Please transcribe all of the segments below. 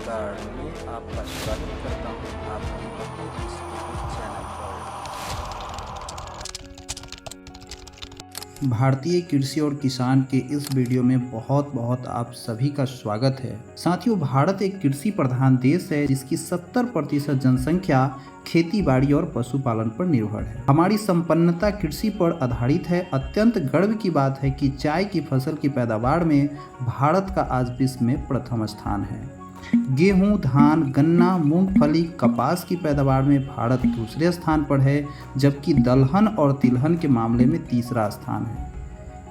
Garden में आपका स्वागत करता हूँ आपके अपने इस यूट्यूब चैनल पर। भारतीय कृषि और किसान के इस वीडियो में बहुत बहुत आप सभी का स्वागत है। साथियों, भारत एक कृषि प्रधान देश है जिसकी 70% जनसंख्या खेती बाड़ी और पशुपालन पर निर्भर है। हमारी संपन्नता कृषि पर आधारित है। अत्यंत गर्व की बात है कि चाय की फसल की पैदावार में भारत का आज विश्व में प्रथम स्थान है। गेहूं, धान, गन्ना, मूंगफली, कपास की पैदावार में भारत दूसरे स्थान पर है, जबकि दलहन और तिलहन के मामले में तीसरा स्थान है।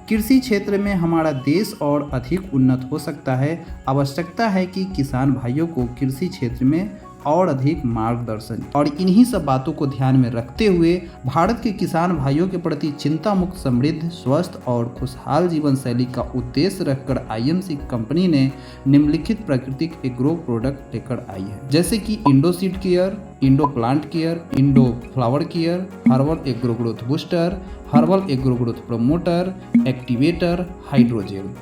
कृषि क्षेत्र में हमारा देश और अधिक उन्नत हो सकता है। आवश्यकता है कि किसान भाइयों को कृषि क्षेत्र में और अधिक मार्गदर्शन, और इन्हीं सब बातों को ध्यान में रखते हुए भारत के किसान भाइयों के प्रति चिंता मुक्त, समृद्ध, स्वस्थ और खुशहाल जीवन शैली का उद्देश्य रखकर आईएमसी कंपनी ने निम्नलिखित प्राकृतिक एग्रो प्रोडक्ट लेकर आई है, जैसे कि Indo seed care, Indo plant care, Indo flower care, herbal agro growth booster, herbal agro growth promoter, activator, hydrogel.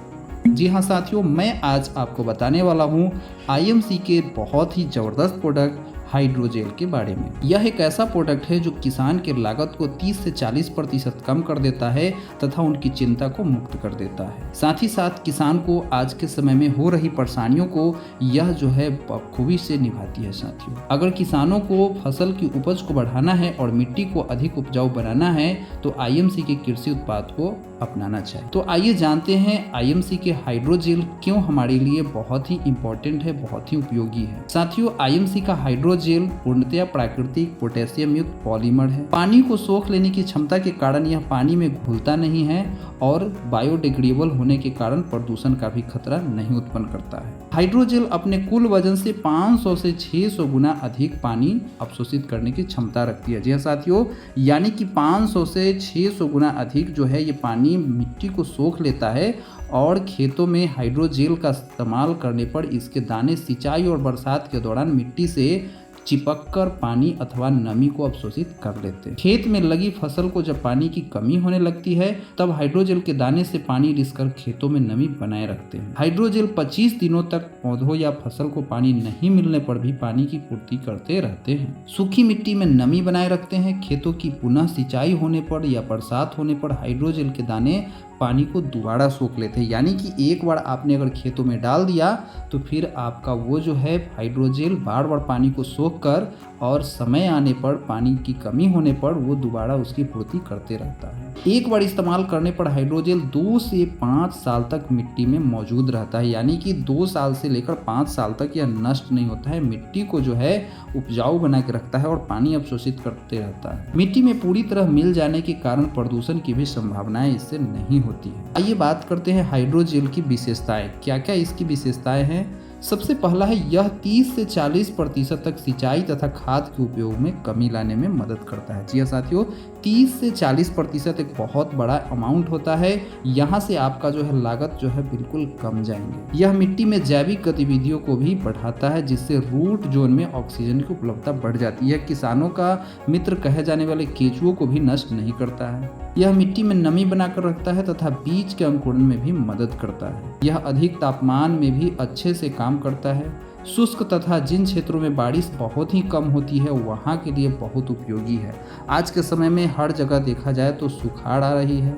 जी हाँ साथियों, मैं आज आपको बताने वाला हूँ आईएमसी के बहुत ही ज़बरदस्त प्रोडक्ट हाइड्रोजेल के बारे में। यह एक ऐसा प्रोडक्ट है जो किसान के लागत को 30 से 40% कम कर देता है तथा उनकी चिंता को मुक्त कर देता है। साथ ही साथ किसान को आज के समय में हो रही परेशानियों को यह जो है बखूबी से निभाती है। साथियों, अगर किसानों को फसल की उपज को बढ़ाना है और मिट्टी को अधिक उपजाऊ बनाना है तो आईएमसी के कृषि उत्पाद को अपनाना चाहिए। तो आइए जानते हैं आईएमसी के हाइड्रोजेल क्यों हमारे लिए बहुत ही इम्पोर्टेंट है, बहुत ही उपयोगी है। साथियों, आईएमसी का हाइड्रोजेल पूर्णतया प्राकृतिक पोटेशियम युक्त पॉलीमर है। पानी को सोख लेने की क्षमता के कारण यह पानी में घुलता नहीं है और बायोडिग्रेडेबल होने के कारण प्रदूषण का भी खतरा नहीं उत्पन्न करता है। हाइड्रोजेल अपने कुल वजन से 500 से 600 गुना अधिक पानी अवशोषित करने की क्षमता रखती है। जी हाँ साथियों, यानी कि 500 से 600 गुना अधिक जो है ये पानी मिट्टी को सोख लेता है और खेतों में हाइड्रोजेल का इस्तेमाल करने पर इसके दाने सिंचाई और बरसात के दौरान मिट्टी से चिपककर पानी अथवा नमी को अवशोषित कर लेते हैं। खेत में लगी फसल को जब पानी की कमी होने लगती है तब हाइड्रोजेल के दाने से पानी रिसकर खेतों में नमी बनाए रखते हैं। हाइड्रोजेल 25 दिनों तक पौधों या फसल को पानी नहीं मिलने पर भी पानी की पूर्ति करते रहते हैं। सूखी मिट्टी में नमी बनाए रखते हैं। खेतों की पुनः सिंचाई होने पर या बरसात होने पर हाइड्रोजेल के दाने पानी को दोबारा सोख लेते हैं, यानी कि एक बार आपने अगर खेतों में डाल दिया तो फिर आपका वो जो है हाइड्रोजेल बार बार पानी को सोख कर और समय आने पर पानी की कमी होने पर वो दोबारा उसकी पूर्ति करते रहता है। एक बार इस्तेमाल करने पर हाइड्रोजेल 2 से 5 साल तक मिट्टी में मौजूद रहता है, यानी कि 2 साल से लेकर 5 साल तक यह नष्ट नहीं होता है। मिट्टी को जो है उपजाऊ बना के रखता है और पानी अवशोषित करते रहता है। मिट्टी में पूरी तरह मिल जाने के कारण प्रदूषण की भी संभावनाएं इससे नहीं होती है। आइए बात करते हैं हाइड्रोजेल की विशेषताएं। क्या क्या इसकी विशेषताएं हैं? सबसे पहला है यह 30 से 40% तक सिंचाई तथा खाद के उपयोग में कमी लाने में मदद करता है। जी हाँ साथियों, 30 से 40% एक बहुत बड़ा अमाउंट होता है। यहाँ से आपका जो है लागत जो है बिल्कुल कम जाएंगे। यह मिट्टी में जैविक गतिविधियों को भी बढ़ाता है, जिससे रूट जोन में ऑक्सीजन की उपलब्धता बढ़ जाती है। किसानों का मित्र कहे जाने वाले केंचुओं को भी नष्ट नहीं करता है। यह मिट्टी में नमी बनाकर रखता है तथा बीज के अंकुरण में भी मदद करता है। यह अधिक तापमान में भी अच्छे से काम करता है। शुष्क तथा जिन क्षेत्रों में बारिश बहुत ही कम होती है वहाँ के लिए बहुत उपयोगी है। आज के समय में हर जगह देखा जाए तो सुखाड़ आ रही है,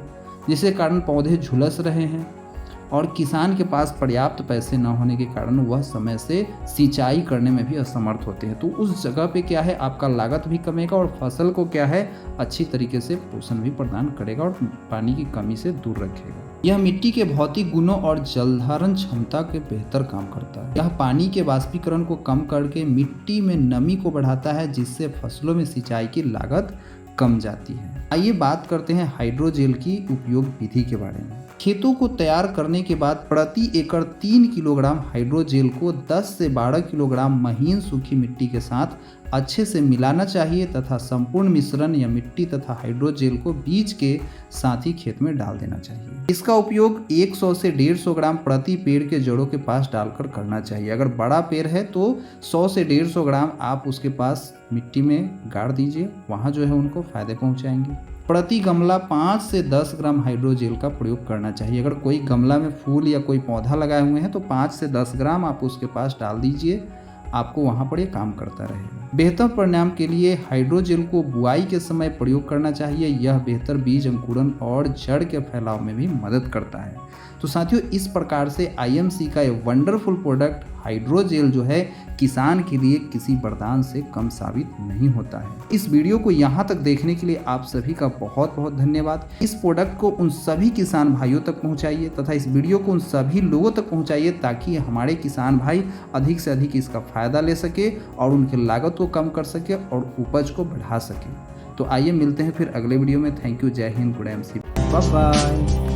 जिसके कारण पौधे झुलस रहे हैं और किसान के पास पर्याप्त पैसे न होने के कारण वह समय से सिंचाई करने में भी असमर्थ होते हैं। तो उस जगह पे क्या है, आपका लागत भी कमेगा और फसल को क्या है अच्छी तरीके से पोषण भी प्रदान करेगा और पानी की कमी से दूर रखेगा। यह मिट्टी के भौतिक गुणों और जलधारण क्षमता के बेहतर काम करता है। यह पानी के वाष्पीकरण को कम करके मिट्टी में नमी को बढ़ाता है, जिससे फसलों में सिंचाई की लागत कम जाती है। आइए बात करते हैं हाइड्रोजेल की उपयोग विधि के बारे में। खेतों को तैयार करने के बाद प्रति एकड़ 3 किलोग्राम हाइड्रोजेल को 10 से 12 किलोग्राम महीन सूखी मिट्टी के साथ अच्छे से मिलाना चाहिए तथा संपूर्ण मिश्रण या मिट्टी तथा हाइड्रोजेल को बीज के साथ ही खेत में डाल देना चाहिए। इसका उपयोग 100 से 150 ग्राम प्रति पेड़ के जड़ों के पास डालकर करना चाहिए। अगर बड़ा पेड़ है तो 100 से 150 ग्राम आप उसके पास मिट्टी में गाड़ दीजिए, वहाँ जो है उनको फायदे पहुँचाएंगे। प्रति गमला 5 से 10 ग्राम हाइड्रोजेल का प्रयोग करना चाहिए। अगर कोई गमला में फूल या कोई पौधा लगाए हुए हैं तो 5 से 10 ग्राम आप उसके पास डाल दीजिए आपको वहाँ पर ये काम करता रहेगा। बेहतर परिणाम के लिए हाइड्रोजेल को बुआई के समय प्रयोग करना चाहिए। यह बेहतर बीज अंकुरण और जड़ के फैलाव में भी मदद करता है। तो साथियों, इस प्रकार से आईएमसी का ये वंडरफुल प्रोडक्ट हाइड्रोजेल जो है किसान के लिए किसी वरदान से कम साबित नहीं होता है। इस वीडियो को यहाँ तक देखने के लिए आप सभी का बहुत बहुत धन्यवाद। इस प्रोडक्ट को उन सभी किसान भाइयों तक पहुँचाइए तथा इस वीडियो को उन सभी लोगों तक पहुँचाइए ताकि हमारे किसान भाई अधिक से अधिक इसका फायदा ले सके और उनकी लागत को कम कर सके और उपज को बढ़ा सके। तो आइए मिलते हैं फिर अगले वीडियो में। Thank you. जय हिंद। गुड एमसी। Bye bye.